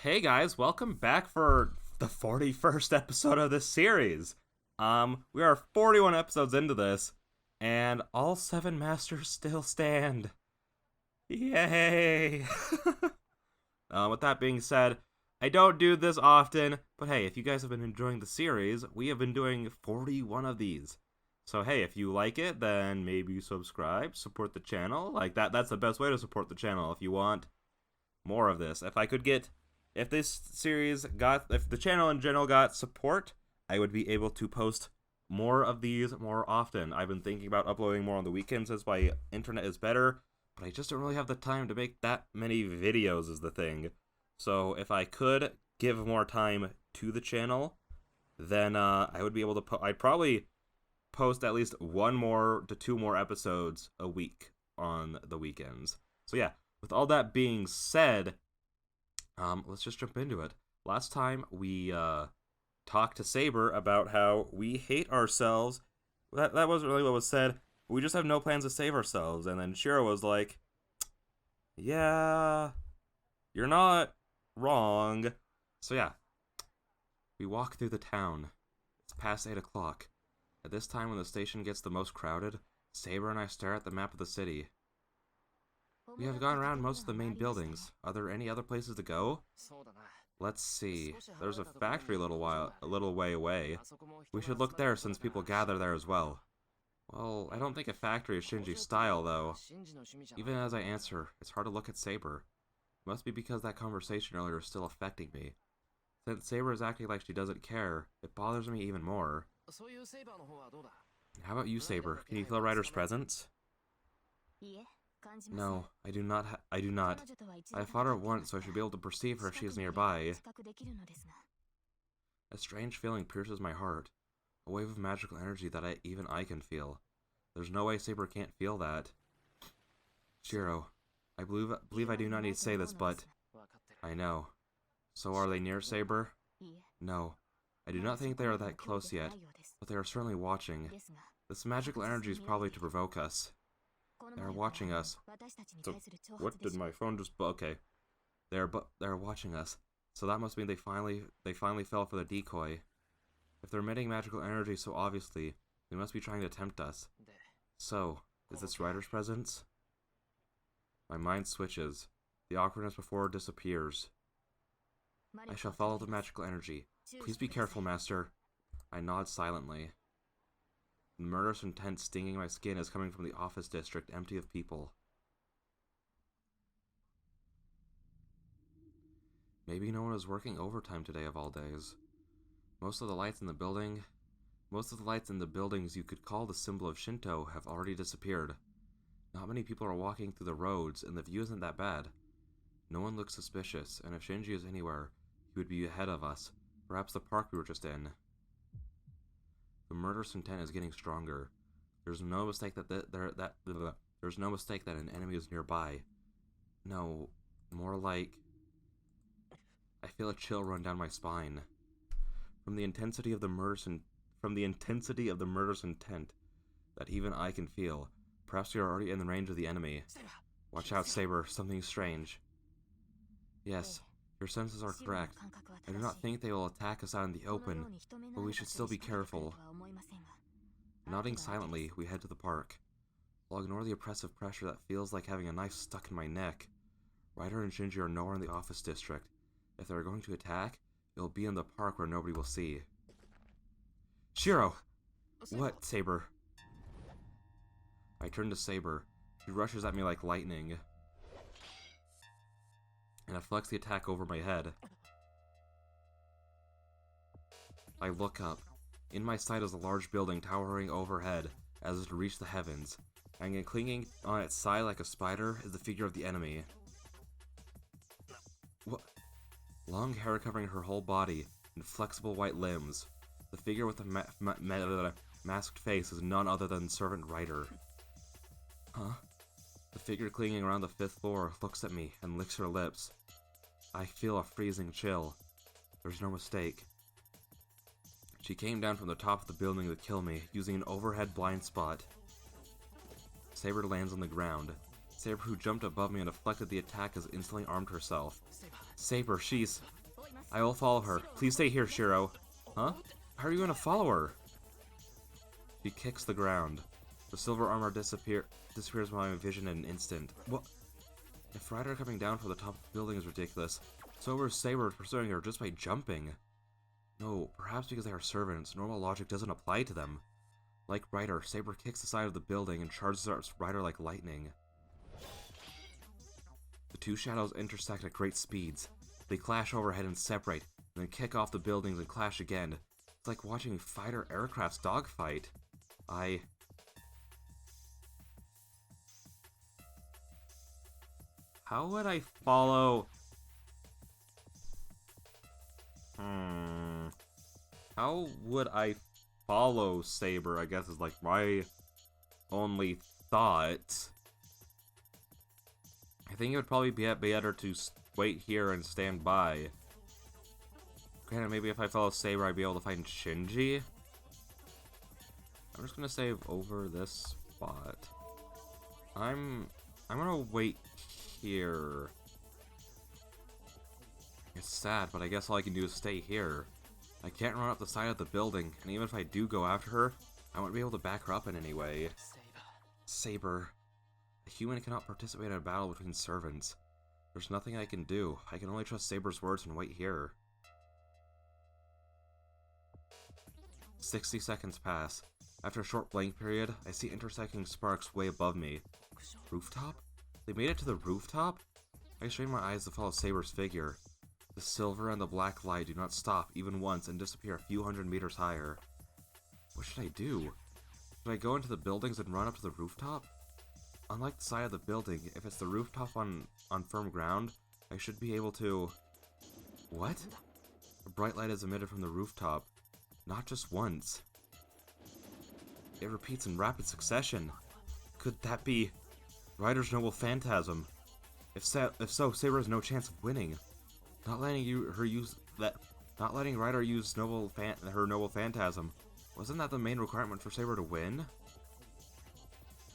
Hey guys, welcome back for the 41st episode of this series. We are 41 episodes into this, and all seven masters still stand. Yay! With that being said, I don't do this often, but hey, if you guys have been enjoying the series, we have been doing 41 of these. So hey, if you like it, then maybe subscribe, support the channel. Like that's the best way to support the channel if you want more of this. If this series if the channel in general got support, I would be able to post more of these more often. I've been thinking about uploading more on the weekends as my internet is better, but I just don't really have the time to make that many videos is the thing. So if I could give more time to the channel, then I would be able to I'd probably post at least one more to two more episodes a week on the weekends. So yeah, with all that being said, let's just jump into it. Last time we talked to Saber about how we hate ourselves. That wasn't really what was said. We just have no plans to save ourselves. And then Shiro was like, "Yeah, you're not wrong." So yeah, we walk through the town. It's past 8 o'clock. At this time, when the station gets the most crowded, Saber and I stare at the map of the city. We have gone around most of the main buildings. Are there any other places to go? Let's see. There's a factory a little way away. We should look there since people gather there as well. Well, I don't think a factory is Shinji's style, though. Even as I answer, it's hard to look at Saber. Must be because that conversation earlier is still affecting me. Since Saber is acting like she doesn't care, it bothers me even more. How about you, Saber? Can you feel Ryder's presence? No, I do not. I do not. I fought her once, so I should be able to perceive her if she is nearby. A strange feeling pierces my heart. A wave of magical energy that even I can feel. There's no way Saber can't feel that. Shiro, I believe I do not need to say this, but I know. So are they near Saber? No. I do not think they are that close yet, but they are certainly watching. This magical energy is probably to provoke us. They are watching us. So, what did my phone just... Okay. They're watching us. So that must mean they finally fell for the decoy. If they're emitting magical energy so obviously, they must be trying to tempt us. So, is this Ryder's presence? My mind switches. The awkwardness before disappears. I shall follow the magical energy. Please be careful, Master. I nod silently. The murderous intent stinging my skin is coming from the office district, empty of people. Maybe no one is working overtime today of all days. Most of the lights in the buildings you could call the symbol of Shinto have already disappeared. Not many people are walking through the roads, and the view isn't that bad. No one looks suspicious, and if Shinji is anywhere, he would be ahead of us. Perhaps the park we were just in. The murderous intent is getting stronger. There's no mistake that there's no mistake that an enemy is nearby. No, more like I feel a chill run down my spine. From the intensity of the murderous intent that even I can feel. Perhaps we are already in the range of the enemy. Watch out, Saber, something strange. Yes, your senses are correct. I do not think they will attack us out in the open, but we should still be careful. Nodding silently, we head to the park. I'll ignore the oppressive pressure that feels like having a knife stuck in my neck. Ryder and Shinji are nowhere in the office district. If they are going to attack, it will be in the park where nobody will see. Shiro! What, Saber? I turn to Saber. She rushes at me like lightning, and deflects the attack over my head. I look up. In my sight is a large building towering overhead, as if to reach the heavens, and clinging on its side like a spider is the figure of the enemy. What? Long hair covering her whole body, and flexible white limbs. The figure with the masked face is none other than Servant Ryder. Huh? The figure clinging around the 5th floor looks at me and licks her lips. I feel a freezing chill. There's no mistake. She came down from the top of the building to kill me, using an overhead blind spot. Saber lands on the ground. Saber, who jumped above me and deflected the attack, has instantly armed herself. Saber, she's... I will follow her. Please stay here, Shiro. Huh? How are you gonna follow her? She kicks the ground. The silver armor disappears from my vision in an instant. What? If Ryder coming down from the top of the building is ridiculous, so is Saber pursuing her just by jumping. No, perhaps because they are servants, normal logic doesn't apply to them. Like Ryder, Saber kicks the side of the building and charges at Ryder like lightning. The two shadows intersect at great speeds. They clash overhead and separate, and then kick off the buildings and clash again. It's like watching fighter aircrafts dogfight. How would I follow... How would I follow Saber, I guess is like my only thought. I think it would probably be better to wait here and stand by. Granted, maybe if I follow Saber, I'd be able to find Shinji. I'm just gonna save over this spot. I'm gonna wait here. It's sad, but I guess all I can do is stay here. I can't run up the side of the building, and even if I do go after her, I won't be able to back her up in any way. Saber. A human cannot participate in a battle between servants. There's nothing I can do. I can only trust Saber's words and wait here. 60 seconds pass. After a short blank period, I see intersecting sparks way above me. Rooftop? They made it to the rooftop? I strain my eyes to follow Saber's figure. The silver and the black light do not stop even once and disappear a few hundred meters higher. What should I do? Should I go into the buildings and run up to the rooftop? Unlike the side of the building, if it's the rooftop on firm ground, I should be able to... What? A bright light is emitted from the rooftop. Not just once. It repeats in rapid succession. Could that be Ryder's noble phantasm? If so, Saber has no chance of winning. Not letting Ryder use her noble phantasm. Wasn't that the main requirement for Saber to win?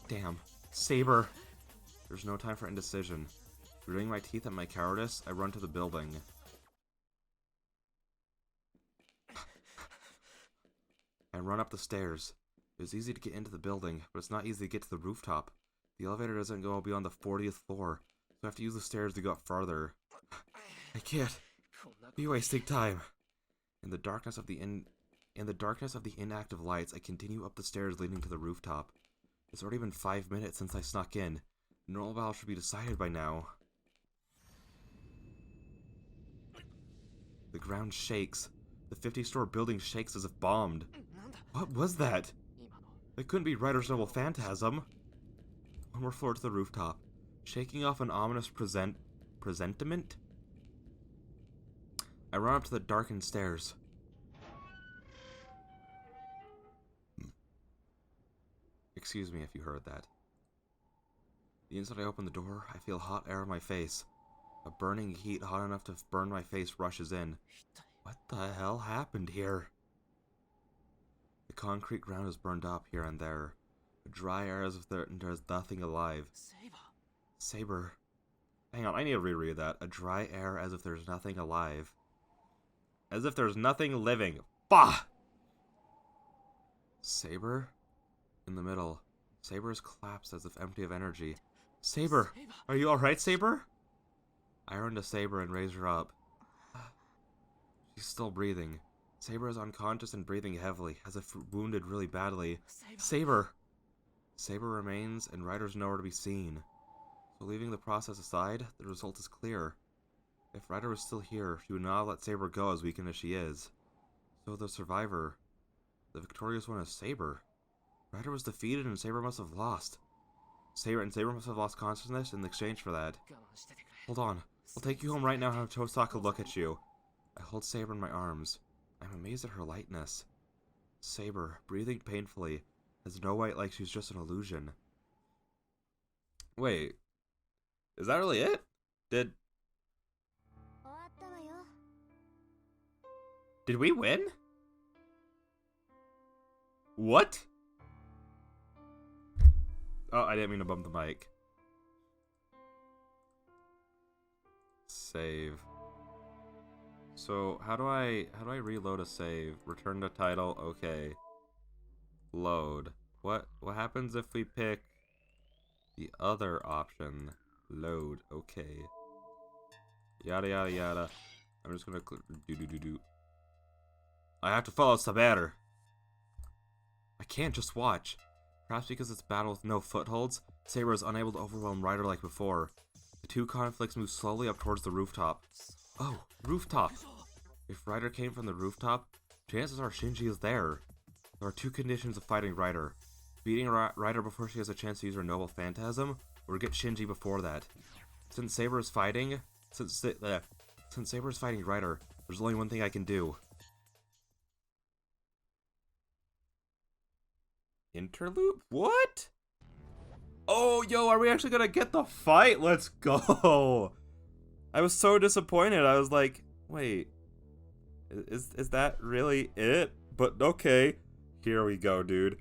Damn. Saber! There's no time for indecision. Gritting my teeth at my cowardice, I run to the building. I run up the stairs. It was easy to get into the building, but it's not easy to get to the rooftop. The elevator doesn't go beyond the 40th floor, so I have to use the stairs to go up farther. I can't be wasting time. In the darkness of the inactive lights, I continue up the stairs leading to the rooftop. It's already been 5 minutes since I snuck in. The normal battle should be decided by now. The ground shakes. The 50-story building shakes as if bombed. What was that? It couldn't be Ryder's noble phantasm. One more floor to the rooftop. Shaking off an ominous presentiment? I run up to the darkened stairs. Excuse me if you heard that. The instant I open the door, I feel hot air on my face. A burning heat hot enough to burn my face rushes in. What the hell happened here? The concrete ground is burned up here and there. A dry air as if there's nothing alive. Saber. Hang on, I need to reread that. A dry air as if there's nothing alive. As if there's nothing living. Bah! Saber? In the middle. Saber is collapsed as if empty of energy. Saber! Are you alright, Saber? I run to Saber and raise her up. She's still breathing. Saber is unconscious and breathing heavily, as if wounded really badly. Saber! Saber remains, and Ryder's nowhere to be seen. So leaving the process aside, the result is clear. If Ryder was still here, she would not let Saber go as weakened as she is. So the survivor, the victorious one is Saber. Ryder was defeated and Saber must have lost. Saber must have lost consciousness in exchange for that. Hold on. I'll take you home right now and have Tosaka look at you. I hold Saber in my arms. I'm amazed at her lightness. Saber, breathing painfully, has no weight like she's just an illusion. Wait. Is that really it? Did we win? What? Oh, I didn't mean to bump the mic. Save. So how do I reload a save? Return to title. Okay. Load. What happens if we pick the other option? Load. Okay. Yada yada yada. I'm just gonna click do. I have to follow Saber. I can't just watch. Perhaps because it's battle with no footholds, Saber is unable to overwhelm Ryder like before. The two conflicts move slowly up towards the rooftop. Oh, rooftop! If Ryder came from the rooftop, chances are Shinji is there. There are two conditions of fighting Ryder. Beating Ryder before she has a chance to use her Noble Phantasm, or get Shinji before that. Since Saber is fighting Ryder, there's only one thing I can do. Interlude? What? Oh, yo, are we actually gonna get the fight? Let's go! I was so disappointed. I was like, wait, is that really it? But okay, here we go, dude.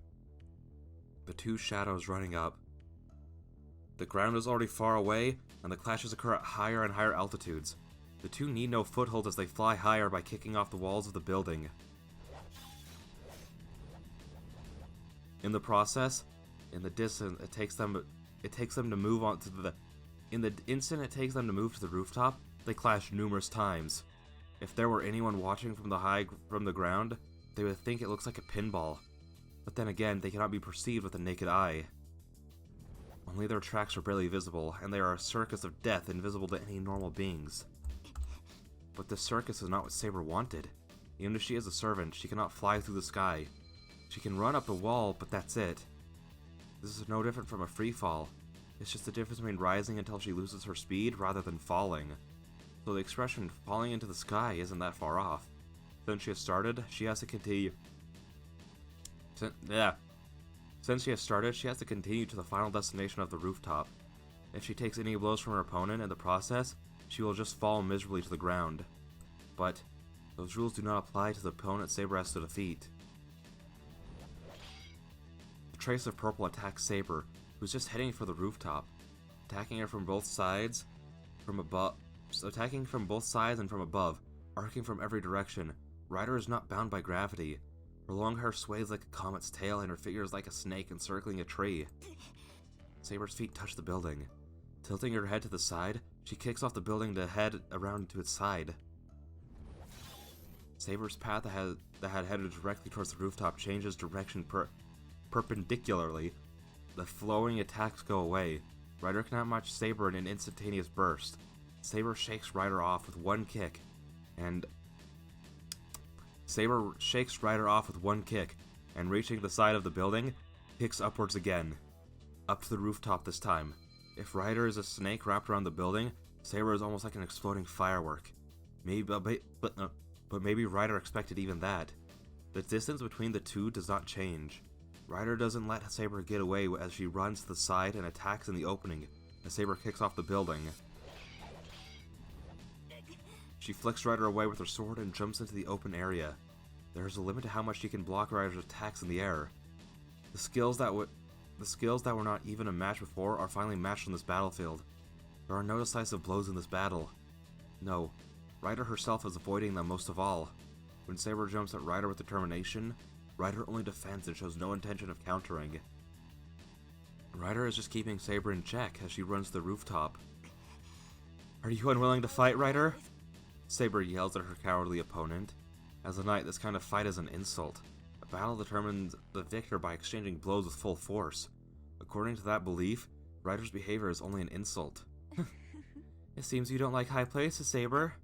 The two shadows running up. The ground is already far away, and the clashes occur at higher and higher altitudes. The two need no foothold as they fly higher by kicking off the walls of the building. In the process, in the distance, it takes them to move on to the. In the instant it takes them to move to the rooftop, they clash numerous times. If there were anyone watching from the ground, they would think it looks like a pinball. But then again, they cannot be perceived with the naked eye. Only their tracks are barely visible, and they are a circus of death invisible to any normal beings. But this circus is not what Saber wanted. Even if she is a servant, she cannot fly through the sky. She can run up the wall, but that's it. This is no different from a free fall. It's just the difference between rising until she loses her speed rather than falling. So the expression falling into the sky isn't that far off. Since she has started, she has to continue. Since she has started, she has to continue to the final destination of the rooftop. If she takes any blows from her opponent in the process, she will just fall miserably to the ground. But those rules do not apply to the opponent Saber has to defeat. A trace of purple attacks Saber, who's just heading for the rooftop, attacking her from both sides, and from above, arcing from every direction. Ryder is not bound by gravity. Her long hair sways like a comet's tail, and her figure is like a snake encircling a tree. Saber's feet touch the building. Tilting her head to the side, she kicks off the building to head around to its side. Saber's path that had headed directly towards the rooftop changes direction perpendicularly. The flowing attacks go away. Ryder cannot match Saber in an instantaneous burst. Saber shakes Ryder off with one kick, and reaching the side of the building, kicks upwards again. Up to the rooftop this time. If Ryder is a snake wrapped around the building, Saber is almost like an exploding firework. But maybe Ryder expected even that. The distance between the two does not change. Ryder doesn't let Saber get away as she runs to the side and attacks in the opening as Saber kicks off the building. She flicks Ryder away with her sword and jumps into the open area. There is a limit to how much she can block Ryder's attacks in the air. The skills that were not even a match before are finally matched on this battlefield. There are no decisive blows in this battle. No, Ryder herself is avoiding them most of all. When Saber jumps at Ryder with determination, Ryder only defends and shows no intention of countering. Ryder is just keeping Saber in check as she runs to the rooftop. "Are you unwilling to fight, Ryder?" Saber yells at her cowardly opponent. As a knight, this kind of fight is an insult. A battle determines the victor by exchanging blows with full force. According to that belief, Ryder's behavior is only an insult. "It seems you don't like high places, Saber."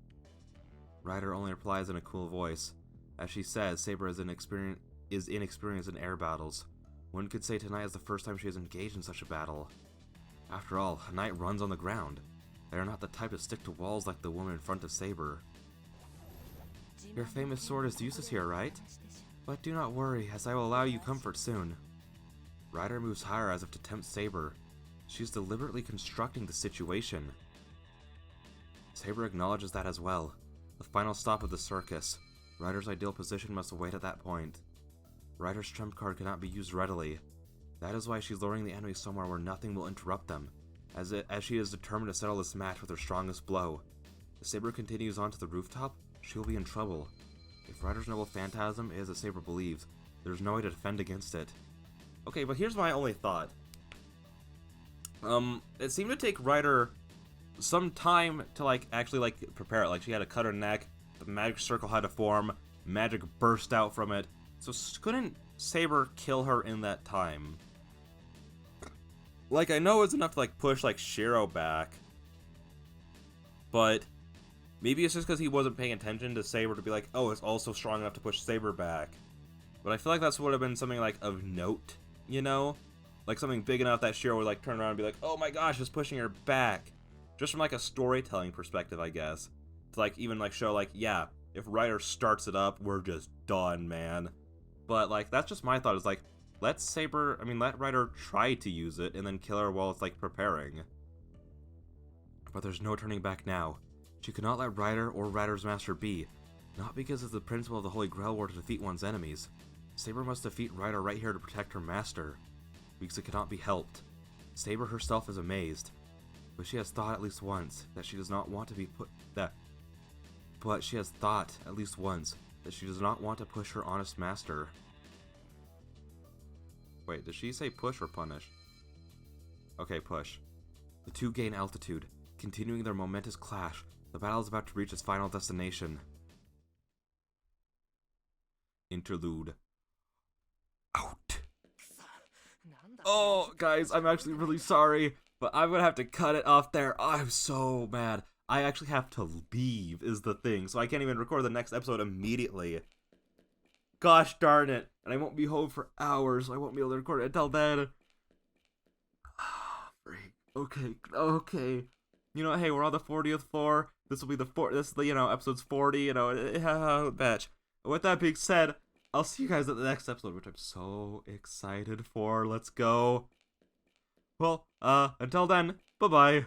Ryder only replies in a cool voice. As she says, Saber is inexperienced in air battles. One could say tonight is the first time she has engaged in such a battle. After all, a knight runs on the ground. They are not the type to stick to walls like the woman in front of Saber. "Your famous sword is useless here, right? But do not worry, as I will allow you comfort soon." Ryder moves higher as if to tempt Saber. She is deliberately constructing the situation. Saber acknowledges that as well. The final stop of the circus. Ryder's ideal position must await at that point. Ryder's trump card cannot be used readily. That is why she's luring the enemy somewhere where nothing will interrupt them, as she is determined to settle this match with her strongest blow. If Saber continues on to the rooftop, she will be in trouble. If Ryder's noble phantasm is as Saber believes, there's no way to defend against it. Okay, but here's my only thought. It seemed to take Ryder some time to, like, actually, like, prepare it. Like, she had to cut her neck, the magic circle had to form, magic burst out from it. So couldn't Saber kill her in that time? Like, I know it's enough to, like, push, like, Shiro back, but maybe it's just because he wasn't paying attention to Saber to be like, oh, it's also strong enough to push Saber back. But I feel like that's would have been something, like, of note, you know? Like, something big enough that Shiro would, like, turn around and be like, oh my gosh, it's pushing her back. Just from, like, a storytelling perspective, I guess. To, like, even, like, show, like, yeah, if Ryder starts it up, we're just done, man. But, like, that's just my thought, is, like, let Ryder try to use it, and then kill her while it's, like, preparing. But there's no turning back now. She could not let Ryder or Ryder's master be. Not because it's the principle of the Holy Grail War to defeat one's enemies. Saber must defeat Ryder right here to protect her master. Because it cannot be helped. Saber herself is amazed. But she has thought at least once that she does not want to be But she has thought at least once that she does not want to push her honest master. Wait, did she say push or punish? Okay, push. The two gain altitude. Continuing their momentous clash, the battle is about to reach its final destination. Interlude. Out. Oh, guys, I'm actually really sorry, but I'm gonna have to cut it off there. I'm so mad. I actually have to leave, is the thing, so I can't even record the next episode immediately. Gosh darn it. And I won't be home for hours, so I won't be able to record it until then. Freak. Okay. You know, hey, we're on the 40th floor. This will be episode's 40, batch. With that being said, I'll see you guys at the next episode, which I'm so excited for. Let's go. Well, until then, bye-bye.